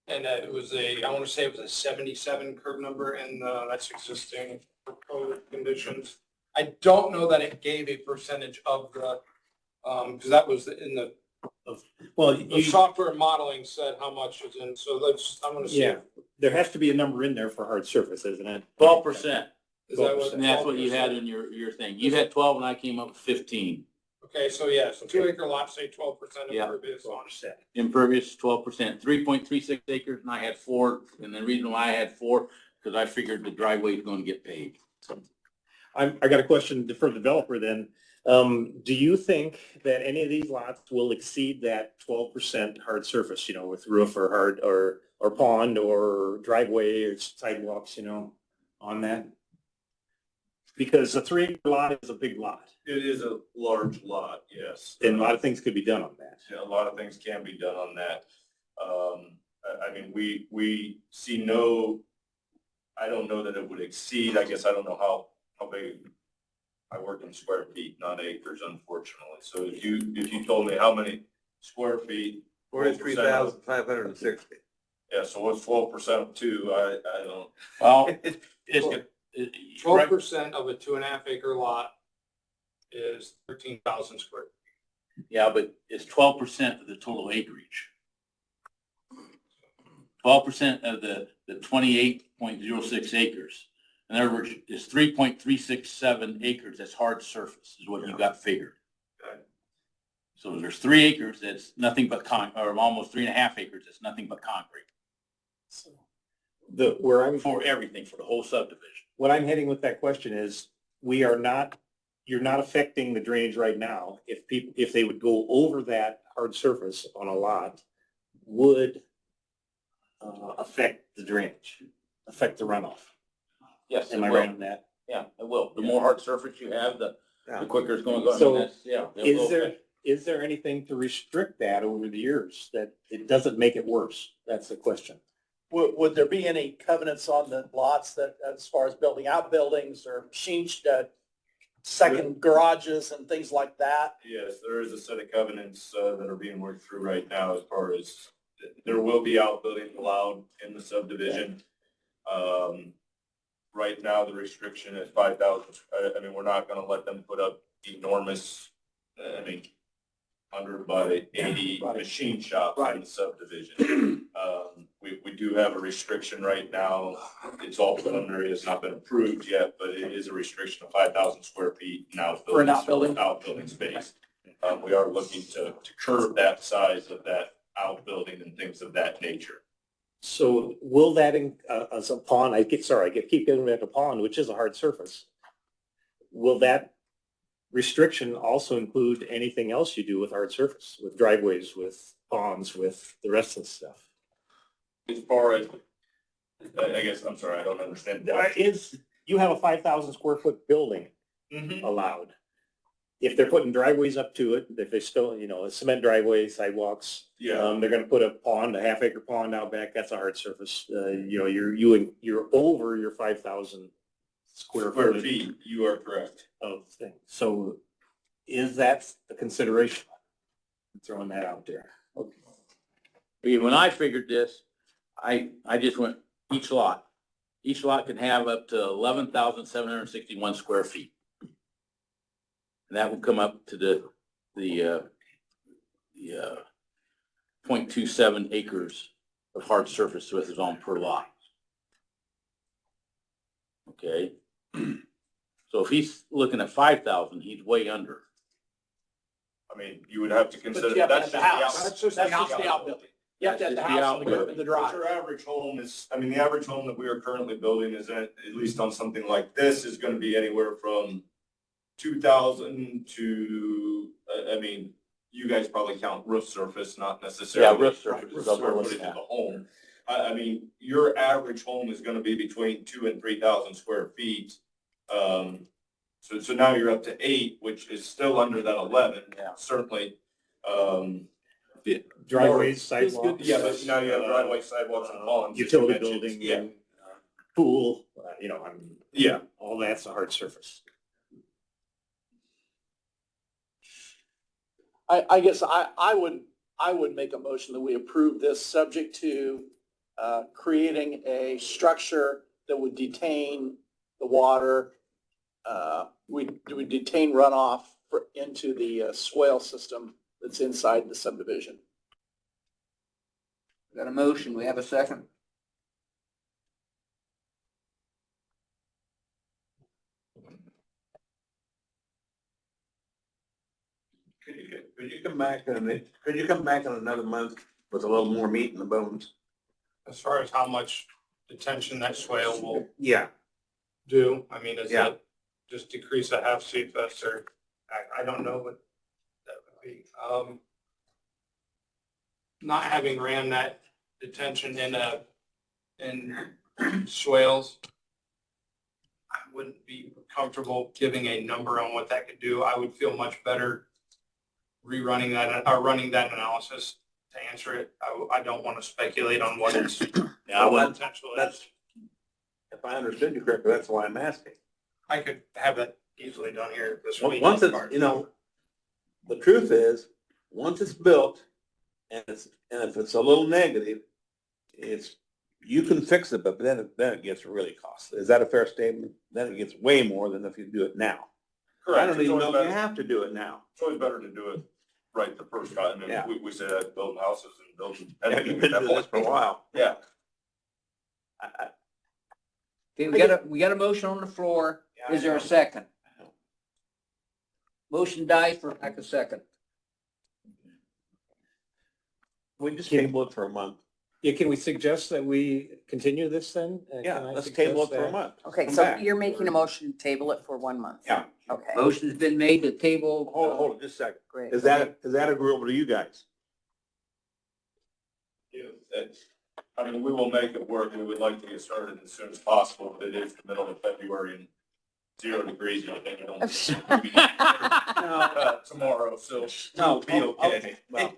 S9: And it was I want to say it was a 77 curve number, and that's existing for code conditions. I don't know that it gave a percentage of the, because that was in the
S3: Well,
S9: the software modeling said how much is in, so I'm going to see.
S3: yeah, there has to be a number in there for hard surface, isn't it?
S6: 12%.
S9: Is that what?
S6: And that's what you had in your thing. You had 12 and I came up with 15.
S9: Okay, so yeah, so 2-acre lots, say 12%
S6: Yeah.
S9: impervious on it.
S6: Impervious, 12%, 3.36 acres, and I had 4. And the reason why I had 4, because I figured the driveway is going to get paved. So
S3: I got a question for the developer then. Do you think that any of these lots will exceed that 12% hard surface, with roof or pond or driveway or sidewalks, on that? Because a 3-acre lot is a big lot,
S2: It is a large lot, yes.
S3: and a lot of things could be done on that.
S2: Yeah, a lot of things can be done on that. I mean, we see no, I don't know that it would exceed, I guess I don't know how big. I work in square feet, not acres, unfortunately. So if you told me how many square feet.
S7: 43,560.
S2: Yeah, so what's 12% of 2? I don't.
S6: Well, it's,
S9: 12% of a 2.5 acre lot is 13,000 square.
S6: yeah, but it's 12% of the total acreage. 12% of the 28.06 acres. In other words, it's 3.367 acres that's hard surface is what you got figured.
S2: Okay.
S6: So there's 3 acres that's nothing but or almost 3.5 acres that's nothing but concrete
S3: Where I'm
S6: for everything, for the whole subdivision.
S3: what I'm heading with that question is, you're not affecting the drainage right now. If they would go over that hard surface on a lot, would affect the drainage, affect the runoff.
S6: Yes,
S3: Am I right on that?
S6: Yeah, it will. The more hard surface you have, the quicker it's going to go.
S3: So,
S6: I mean, yeah. it will
S3: Is there anything to restrict that over the years that it doesn't make it worse? That's the question.
S10: Would there be any covenants on the lots that, as far as building out buildings or machine, second garages and things like that?
S2: Yes, there is a set of covenants that are being worked through right now as far as there will be outbuildings allowed in the subdivision. Right now, the restriction is 5,000. I mean, we're not going to let them put up enormous, 100 by 80 machine shops in the subdivision. We do have a restriction right now. It's all preliminary, it's not been approved yet, but it is a restriction of 5,000 square feet now.
S10: For an outbuilding?
S2: Outbuilding space. We are looking to curb that size of that outbuilding and things of that nature.
S3: So will that, as a pond, I keep getting back to pond, which is a hard surface. Will that restriction also include anything else you do with hard surface, with driveways, with ponds, with the rest of the stuff?
S2: As far as, I guess, I'm sorry, I don't understand.
S3: You have a 5,000 square foot building allowed. If they're putting driveways up to it, if they still, a cement driveway, sidewalks,
S2: Yeah.
S3: they're gonna put a pond, a half-acre pond out back, that's a hard surface. You're over your 5,000 square
S2: Square
S3: feet
S2: feet, you are correct.
S3: of thing. So is that the consideration? I'm throwing that out there.
S6: When I figured this, I just went each lot. Each lot can have up to 11,761 square feet. And that would come up to the 0.27 acres of hard surface with its own per lot. Okay. So if he's looking at 5,000, he's way under.
S2: I mean, you would have to consider,
S10: But you have to
S2: that's
S10: have
S2: just
S10: the house.
S2: That's just
S10: the outbuilding. You have to have the house and the drive.
S2: Your average home is, I mean, the average home that we are currently building is at least on something like this, is going to be anywhere from 2,000 to, you guys probably count roof surface, not necessarily.
S6: Yeah, roof surface is up
S2: Square
S6: there.
S2: footage of the home. I mean, your average home is going to be between 2,000 and 3,000 square feet. So now you're up to 8, which is still under that 11, certainly.
S3: Driveways, sidewalks.
S2: Yeah, but now you have driveway, sidewalks, and ponds.
S3: Utility
S2: as you mentioned.
S3: building,
S2: Yeah,
S3: and pool,
S2: yeah.
S3: all that's a hard surface.
S10: I guess I would make a motion that we approve this subject to creating a structure that would detain the water. We detain runoff into the swale system that's inside the subdivision.
S1: Got a motion, we have a second.
S7: Could you come back in another month with a little more meat in the bones?
S9: As far as how much detention that swale will
S7: Yeah.
S9: do, I mean, is
S7: Yeah.
S9: that just decrease a half CFS or, I don't know what that would be. Not having ran that detention in swales, wouldn't be comfortable giving a number on what that could do. I would feel much better rerunning that, or running that analysis to answer it. I don't want to speculate on what its
S7: Yeah, well,
S9: potential is.
S7: that's, if I understood you correctly, that's why I'm asking.
S9: I could have that easily done here this week.
S7: Once it's, you know, the truth is, once it's built and if it's a little negative, you can fix it, but then it gets really costly. Is that a fair statement? Then it gets way more than if you do it now. I don't even know if you have to do it now.
S2: It's always better to do it right the first time.
S7: Yeah.
S2: And we say that building houses and building.
S7: Yeah, you've been doing this for a while.
S2: Yeah.
S1: Okay, we got a motion on the floor. Is there a second? Motion dies for lack of second.
S7: We just table it for a month.
S3: Yeah, can we suggest that we continue this then?
S7: Yeah,
S3: Can I
S7: let's
S3: suggest
S7: table it for a
S3: that?
S7: month.
S5: Okay,
S7: Come
S5: so
S7: back.
S5: you're making a motion to table it for 1 month?
S7: Yeah.
S5: Okay,
S1: Motion's been made to table.
S7: Hold it just a second.
S5: great.
S7: Is that agreeable to you guys?
S2: Yeah, I mean, we will make it work. We would like to get started as soon as possible, but it is the middle of February and 0 degrees. I think tomorrow, so
S7: No,
S2: it'll be okay.
S7: Well,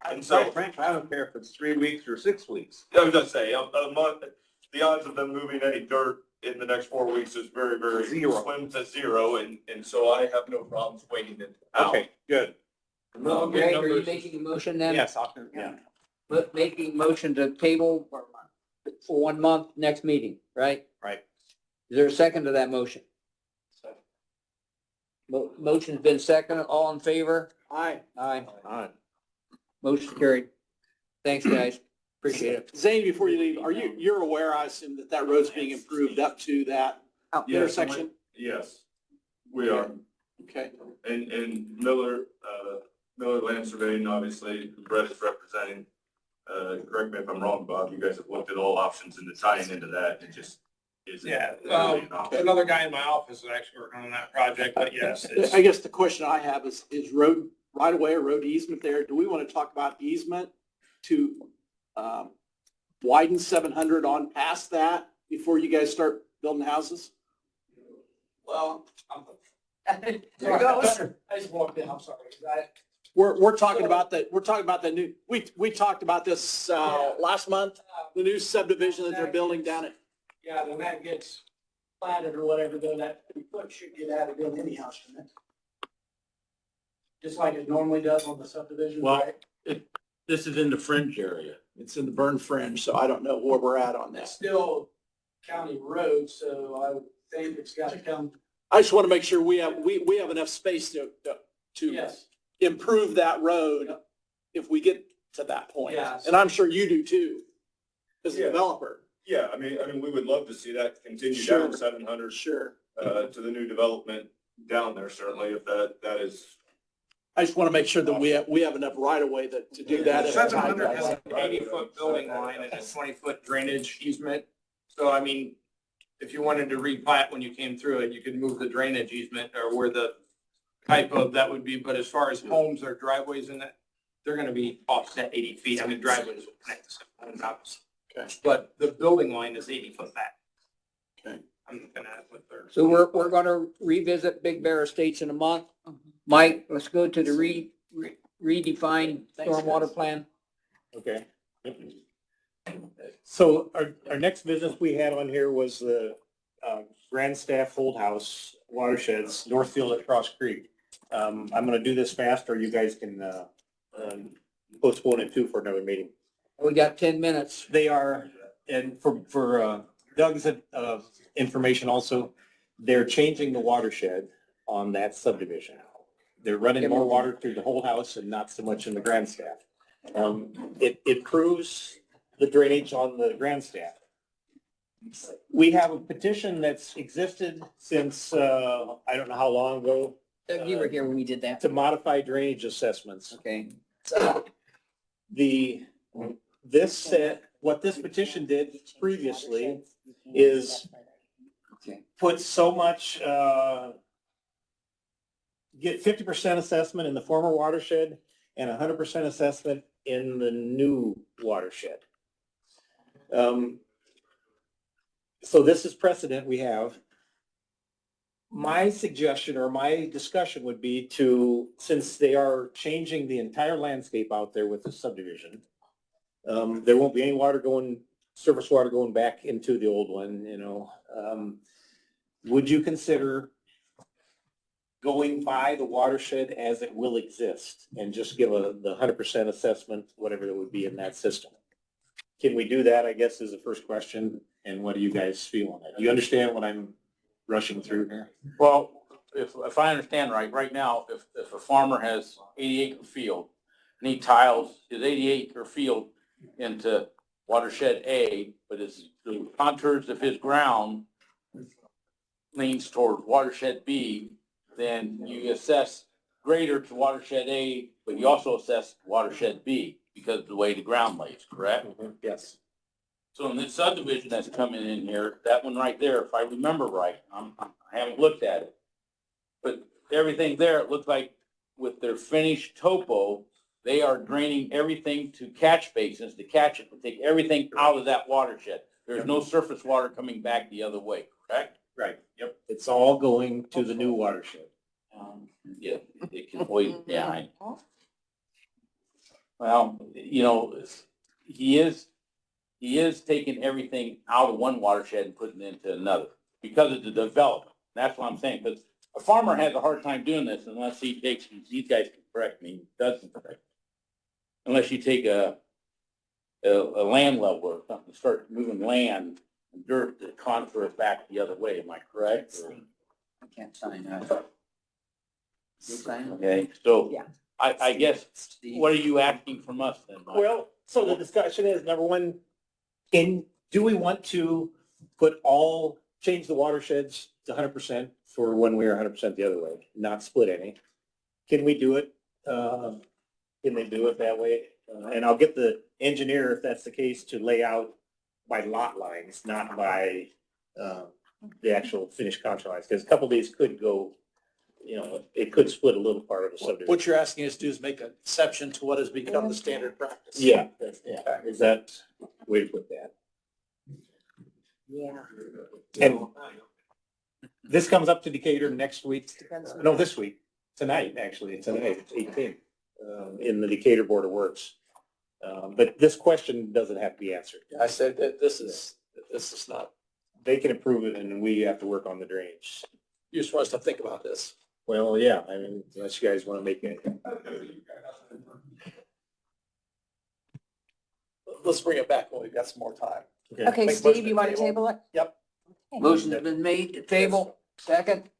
S2: And so,
S7: quite frankly, I don't care if it's 3 weeks or 6 weeks.
S2: I was just saying, a month, the odds of them moving any dirt in the next 4 weeks is very, very
S7: Zero.
S2: slim to zero, and so I have no problems waiting it out.
S7: Okay, good.
S1: Greg, are you making a motion then?
S7: Yes, yeah.
S1: Making motion to table for 1 month, next meeting, right?
S7: Right.
S1: Is there a second to that motion? Motion's been seconded. All in favor?
S10: Aye.
S1: Aye.
S7: All right.
S1: Motion carried. Thanks, guys. Appreciate it.
S10: Zane, before you leave, you're aware, I assume, that road's being improved up to that intersection?
S2: Yes, we are.
S10: Okay.
S2: And Miller Land Surveying, obviously, Brett is representing. Correct me if I'm wrong, Bob, you guys have looked at all options into tying into that. It just isn't.
S9: Yeah,
S2: really an option.
S9: another guy in my office is actually working on that project, but yes, it's.
S10: I guess the question I have is road right away or road easement there? Do we want to talk about easement to widen 700 on past that before you guys start building houses?
S9: Well,
S5: There it goes.
S9: I just walked in, I'm sorry.
S10: We're talking about the new, we talked about this last month, the new subdivision that they're building down at.
S9: Yeah, when that gets
S10: Platted or whatever, though, that 3 foot should get added in anyhow, shouldn't it? Just like it normally does on the subdivision,
S6: Well,
S10: right?
S6: This is in the fringe area.
S10: It's in the burn fringe, so I don't know where we're at on that.
S9: still county road, so I would think it's got to come.
S10: I just want to make sure we have enough space to
S9: Yes.
S10: improve that road if we get to that point.
S9: Yes.
S10: And I'm sure you do too, as a
S2: Yeah.
S10: developer.
S2: Yeah, I mean, we would love to see that continue
S10: Sure.
S2: down 700
S10: Sure.
S2: to the new development down there, certainly, if that is.
S10: I just want to make sure that we have enough right of way to do that. at a time.
S9: 700 has an 80-foot building line and a 20-foot drainage easement. So, I mean, if you wanted to replat when you came through it, you could move the drainage easement or where the type of that would be. But as far as homes or driveways in that, they're going to be offset 80 feet. I mean, driveways will connect to some homes, obviously.
S10: Okay.
S9: But the building line is 80 foot back.
S10: Okay.
S9: I'm looking at what they're.
S1: So we're gonna revisit Big Bear Estates in a month. Mike, let's go to the redefined stormwater plan.
S3: Okay. So our next business we had on here was the Grand Staff Old House Watersheds, Northfield at Cross Creek. I'm gonna do this fast, or you guys can postpone it too for another meeting.
S1: We got 10 minutes.
S3: They are, and for Doug's information also, they're changing the watershed on that subdivision. They're running more water through the whole house and not so much in the Grand Staff. It improves the drainage on the Grand Staff. We have a petition that's existed since, I don't know how long ago,
S5: Doug, you were here when we did that.
S3: to modify drainage assessments.
S1: Okay.
S3: What this petition did previously is put so much, get 50% assessment in the former watershed and 100% assessment in the new watershed. So this is precedent we have. My suggestion or my discussion would be to, since they are changing the entire landscape out there with the subdivision, there won't be any surface water going back into the old one, you know. Would you consider going by the watershed as it will exist and just give the 100% assessment, whatever it would be in that system? Can we do that, I guess, is the first question, and what do you guys feel on that? Do you understand what I'm rushing through here?
S6: Well, if I understand right now, if a farmer has 80-acre field and he tiles his 80-acre field into watershed A, but the contours of his ground leans toward watershed B, then you assess greater to watershed A, but you also assess watershed B because of the way the ground lays, correct?
S3: Yes.
S6: So in this subdivision that's coming in here, that one right there, if I remember right, I haven't looked at it. But everything there, it looks like with their finished topo, they are draining everything to catch basins to catch it, to take everything out of that watershed. There's no surface water coming back the other way, correct?
S3: Right, yep. It's all going to the new watershed.
S6: Yeah, it can wait, yeah. Well, you know, he is taking everything out of one watershed and putting it into another because of the development. That's what I'm saying, because a farmer has a hard time doing this unless he takes, these guys can correct me, doesn't correct me. Unless you take a land level or something, start moving land and dirt to contour it back the other way, am I correct? Or-
S1: I can't sign that. You sign?
S6: Okay, so
S5: Yeah.
S6: I guess, what are you asking from us then, Mike?
S3: Well, so the discussion is, number one, do we want to change the watersheds to 100% for one way or 100% the other way, not split any? Can we do it? Can they do it that way? And I'll get the engineer, if that's the case, to lay out by lot lines, not by the actual finished contour lines, because a couple of these could go, you know, it could split a little part of the subdivision.
S10: What you're asking us to do is make an exception to what has become the standard practice.
S3: Yeah, is that the way to put that?
S5: Yeah.
S3: And this comes up to Decatur next week.
S5: Depends on-
S3: No, this week, tonight, actually, it's 18th, in the Decatur Board of Works. But this question doesn't have to be answered.
S10: I said that this is not,
S3: They can approve it and we have to work on the drainage.
S10: you just want us to think about this.
S3: Well, yeah, I mean, unless you guys want to make it.
S10: Let's bring it back when we've got some more time.
S5: Okay,
S10: Make
S5: Steve,
S10: motion
S5: you
S10: to
S5: want to
S10: table.
S5: table it?
S10: Yep.
S5: Okay.
S1: Motion's been made to table, second,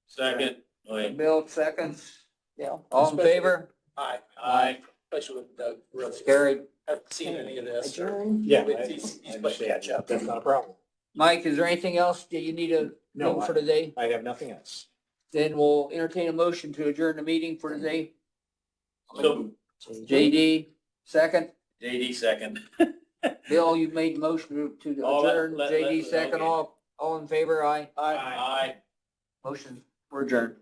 S6: Second, wait.
S1: Bill seconds,
S5: Yeah.
S1: all in favor?
S6: Aye.
S10: Especially with Doug, really.
S1: Carried.
S10: Haven't seen any of this.
S5: Adjourn.
S3: Yeah.
S10: He's playing catch up.
S3: That's not a problem.
S1: Mike, is there anything else that you need to
S3: No,
S1: know for today?
S3: I have nothing else.
S1: Then we'll entertain a motion to adjourn the meeting for today.
S6: So,
S1: JD, second.
S6: JD second.
S1: Bill, you've made the motion to
S6: Oh,
S1: adjourn. JD
S6: let-
S1: second,
S6: okay.
S1: all in favor, aye.
S6: Aye.
S1: Motion, we're adjourned.